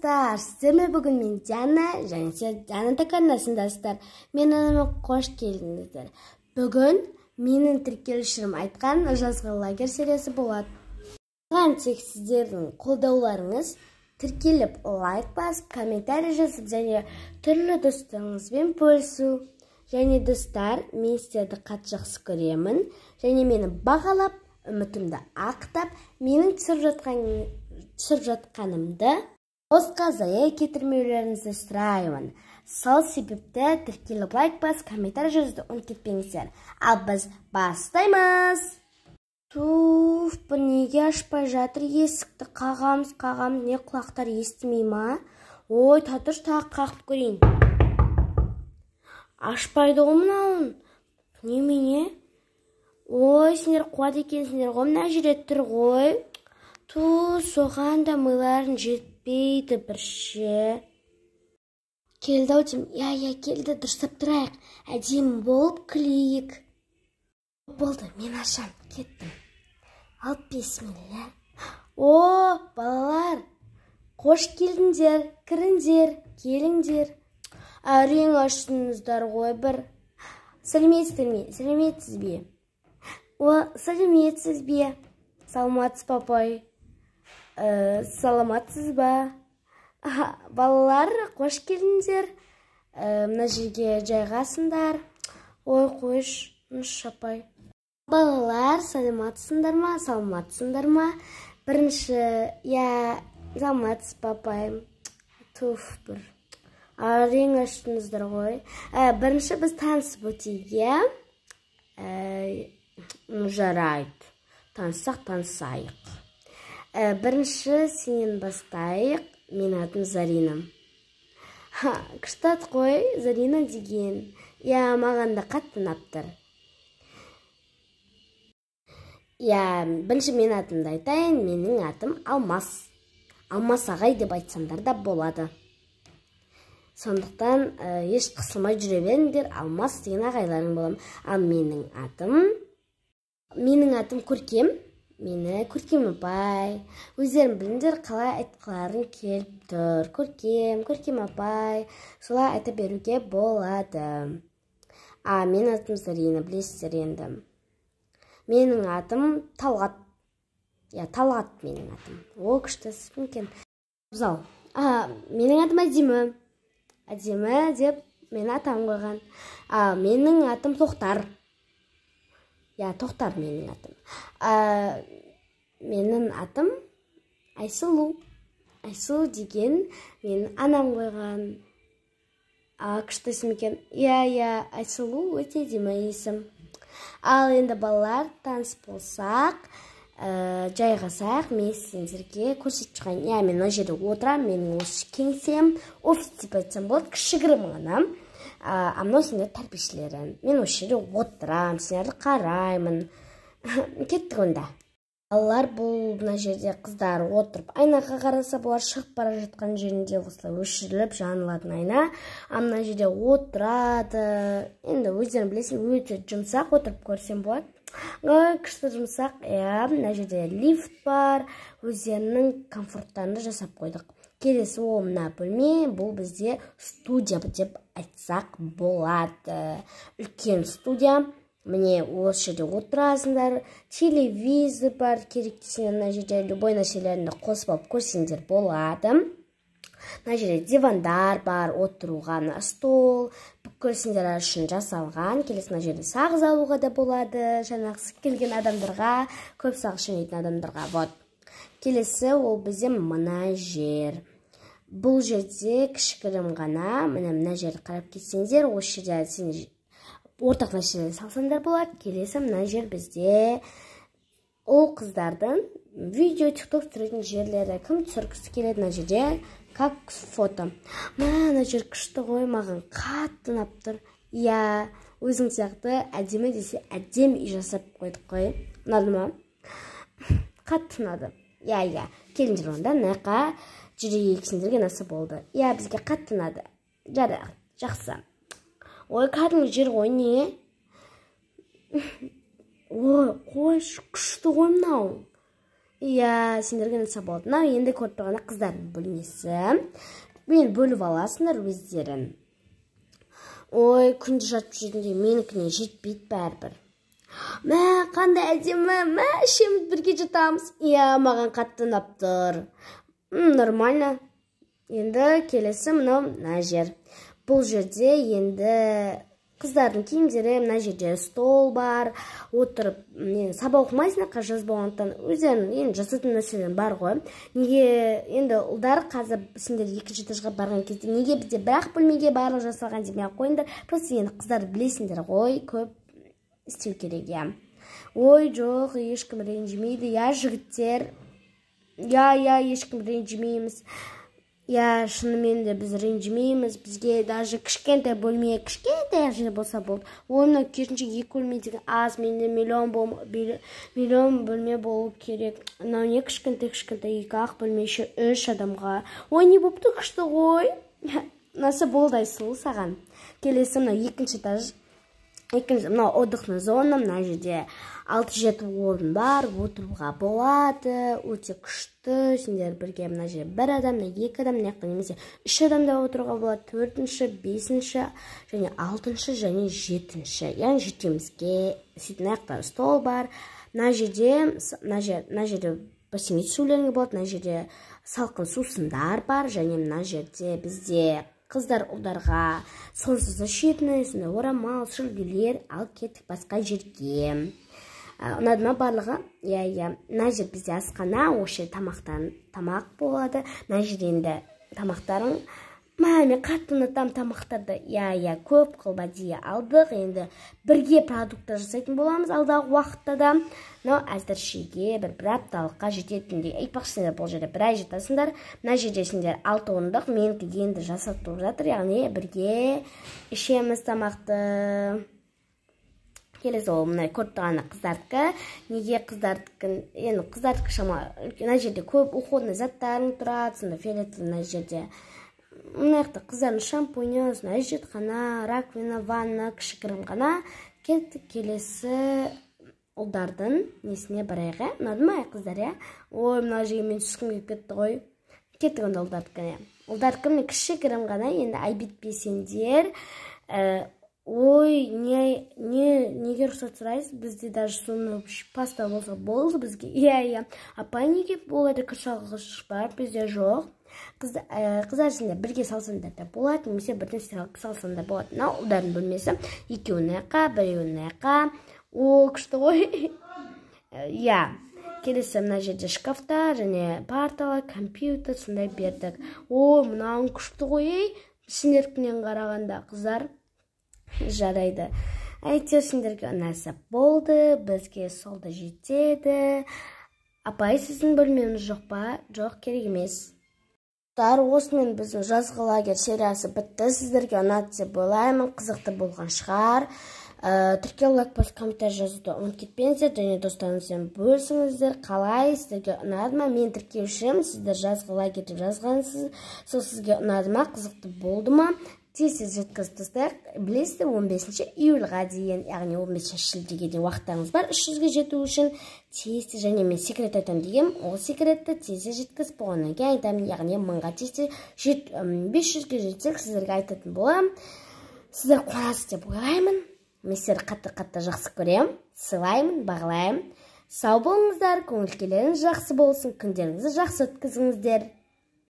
достар, сіздермен бүгін мен Диана және сіздер Диана каналындасыздар. Менің қош келдіңіздер. Бүгін менің тіркелушім айтқан жазғы лагерь сериясы болады. Оған тек сіздердің қолдауларыңыз, тіркеліп лайк басып, комментарий жазып және түрлі достарыңызбен бөлісу. Және достар, мен сіздерді қатты жақсы көремін және мені бағалап, үмітімді ақтап, менің түсіріп жатқанымды босқа зая кетірмеулеріңізді сұраймын. Сол себепті тіркеліп лайк басып, комментарий жазуды ұмытып кетпеңіздер. Ал біз бастаймыз. Туф, бұл неге ашпай жатыр есікті? Қағам, не құлақтар естімей ма? Ой, татырш тағы қағып көрейін. Ашпайды ғой мынауын. Немене? Ой, сендер қуат екенсіңдер ғой, мына жерде тұр ғой. Соған да миларың жетпейді бірше. Келді-ау деймін. Я, келді, дұрыстап тұрайық. Әдемі болып күлейік. Болды, мен ашам, кеттім. Ал бисмилля. О, балалар, қош келдіңдер, кіріңдер, келіңдер. Әрең аштыңыздар ғой бір. Сәлеметсіз бе? О, сәлеметсіз бе? Саламатсыз папай. Саламатсыз ба? Балалар, қош келдіңдер. Мына жерге жайғасыңдар. Ой, қойш, шапай. Балалар, саламатсыңдар ма? Саламатсыңдар ма? Бірінші, саламатсыз папай. Туф, бір. Арең аштыңыздар ғой. Бірінші біз танысып өтейік, жарайды. Танысайық. Бірінші сенен бастайық. Мен атым Зарина. Күштат қой, Зарина деген. Маған да қатты ұнап. Бірінші мен атымды айтайын, менің атым Алмас. Алмас ағай деп айтсаңдар да болады. Сондықтан еш қысылмай жүре беріңдер, Алмас деген ағайларың болам. Ал менің атым Көркем. Мені Көркем апай. Өздерің біліңдер, қалай айтқыларың келіп тұр. Көркем апай. Солай айта беруге болады. Менің атым Зарина, білесіздер енді. Менің атым Талғат. Талғат менің атым. О, күшті екен. Менің атым Әдемі. Әдемі деп мен атам қойған. Менің атым Тоқтар. Тоқтар менің атым. Менің атым Айсұлу. Айсұлу деген мен анам қойған. Күшті есім екен. Айсұлу өте әдемі есім. Ал енді балалар, таныс болсақ, жайғасақ, мен сендерге көрсетіп шығайын. Мен мына жерде отырам, менің осы кеңсем, офис деп айтсам болады, кішігірім ғана. Мынау сендер тәрбиешілерің. Мен осы жерде отырам, сендерді қараймын. Кеттік онда. Балалар, бұл мына жерде қыздар отырып, айнаға қараса бұлар шығып бара жатқан жерінде осылай өшіріліп жанылатын айна. Мына жерде отырады. Енді өздерің білесің, өте жұмсақ, отырып көрсем болады. Күшті жұмсақ. Мына жерде лифт бар. Өздерінің комфорттарында жасап қойдық. Келесі ол мына бөлме, бұл бізде студия деп айтсақ болады. Үлкен студия. Міне осы жерде отырасыңдар. Телевизор бар, керек десеңдер мына жерде любой нәрселерді қосып алып көрсеңдер болады. Мына жерде дивандар бар, отыруға, стол. Көрсеңдер үшін жасалған. Келесі мына жерде сағыз алуға да болады. Жаңағысы келген адамдарға, көп сағыз жемейтін адамдарға. Келесі ол бізде мына жер. Бұл жерде кішігірім ғана, мына жерді қарап кетсеңдер, осы жерде ортақ нәрселерді салсаңдар болады. Келесі мына жер бізде ол қыздардың видео, тикток түсіретін жерлері. Кім түсіргісі келеді мына жерде, как фото. Мына жер күшті ғой, маған қатты ұнап тұр. Өзің сияқты әдемі десе әдем үй жасап қойдық қой. Ұнады ма? Қатты ұнады. Келіңдер онда, мынақа жүрейік, сендерге насып болды. Бізге қатты ұнады. Жарық, жақсы. Ой, кәдімгі жер ғой, не? Ой, қойш, күшті ғой мынау. Иә, сендерге насап болды. Мынау енді көріп тұрғанда қыздардың бөлмесі. Мені бөліп аласыңдар өздерін. Ой, күнде жатып жүргенде менікіне жетпейді бәрібір. Мә, қандай әдемі, мә, үшеуміз бірге жатамыз. Иә, маған қатты ұнап тұр. Нормально. Енді келесі мынау мына жер. Бұл жерде енді қыздардың киімдері, мына жерде стол бар, отырып, сабақ оқымайсың, жазып болғандықтан өздерінің енді жасайтын нәрселер бар ғой. Неге енді ұлдар қазір сендер екінші этажға барған кезде неге бізде бір-ақ бөлмеге барлық жасалған демей ақ қойыңдар. Просто енді қыздар білесіңдер ғой, көп істеу керек, иә. Ой, жоқ, ешкім ренжімейді, иә, жігіттер. Иә, ешкім ренжімейміз. Иә, шынымен де біз ренжімейміз. Бізге даже кішкентай бөлме, кішкентай жер болса болды. Оны керісінше 2 бөлме деген аз, менде миллион бөлме болу керек. Мынау не кішкентай 2-ақ бөлме, еще 3 адамға. Ой, не болыпты, күшті ғой. Насы болды Айсұлу саған. Келесі мынау 2-ші этаж. Мынау отдыхный зона, мына жерде 6-7 орын бар, отыруға болады, өте күшті. Сендер бірге мына жерде 1 адам, 2 адам, немесе 3 адамда отыруға болады, 4-ші, 5-ші, және 6-ші, және 7-ші. Яғни жетемізге сөйтін аяқтары стол бар. Мына жерде бассейн сулеріңе болады, мына жерде салқын сусындар бар, және мына жерде бізде қыздар ұлдарға сонсыз ішетіні, орамал, шүлгілер алып кеттік басқа жерге. Ұнады ма барлығы? Иә. Мына жер бізде асхана, осы тамақ болады. Мына жер енді тамақтарың. Мен қатты ұнатам тамақтарды. Иә, көп қылба дей алдық. Енді бірге продукттар жасайтын боламыз алдағы уақытта да. Әзіршеге бір апталыққа жететіндей. Айтпақшысыңдар, бұл жерде бір ай жатасыңдар. Мына жерде сендер 6 орындық, менікі енді жасатып жатыр. Яғни бірге ішеміз тамақты. Келесі ол мұнай көріп тұрғаны қыздардікі. Неге қыздардікі? Енді қыздардікі шама. Мына жерде көп уходный заттарын тұрады. Сонда фиолетовый мына жерде. Мұнаяқты қыздардың шампуні, әжетхана, раковина, ванна, кішігірім ғана. Кеттік келесі ұлдардың несіне барайға. Ұнады ма қыздар, иә? Ой, мына жерге мен түскім келіп кетті ғой. Кеттік онда ұлдардікіне. Ұлдардікі кішігірім ғана, енді айбетпесеңдер. Ой, неге рұқсат сұрайсыз? Бізде даже соны паста болса болды бізге. Иә. Апай неге болады кіршалғыш бар? Бізде жоқ. Қыздар сендер бірге салсаңдар да болады, немесе бірден салсаңдар болады. Мынау ұлдардың бөлмесі. 2-ін аяққа, 1-ін аяққа. О, күшті ғой. Иә. Келесі мына жерде шкафтар, және парталар, компьютер сондай бердік. О, мынауың күшті ғой. Сендеркінен қарағанда қыздар жарайды. Әйтеуір сендерге ұнаса болды, бізге солда жетеді. Апай, сіздің бөлмеңіз жоқ па? Жоқ, керек емес. Осымен біздің жазғы лагерь сериясы бітті. Сіздерге ұнады деп ойлаймын, қызықты болған шығар. Тіркелу, лайк басып, комментарий жазуды ұмытып кетпеңіздер, және достарыңызбен бөлісіңіздер. Қалай, сіздерге ұнады ма? Мен тіркеушім, сіздер жазғы лагерь деп жазғансыз. Сол сізге ұнады ма? Қызықты болды ма? Тез жеткіздіңіздер. Білесіздер, 15 июльға дейін, яғни 15 шілдеге дейін уақыттарыңыз бар. 300-ге жету үшін тез, және мен секрет айтам деген, ол секретті тез жеткізіп болғаннан кейін айтамын, яғни 1000-ға тез 500-ге жетсек сіздерге айтатын боламын. Сіздер қуанасыз деп ойлаймын. Мен сіздерді қатты жақсы көремін, сыйлаймын, бағалаймын. Сау болыңыздар, көңіл күйлеріңіз жақсы болсын, күндеріңізді жақсы өткізіңіздер.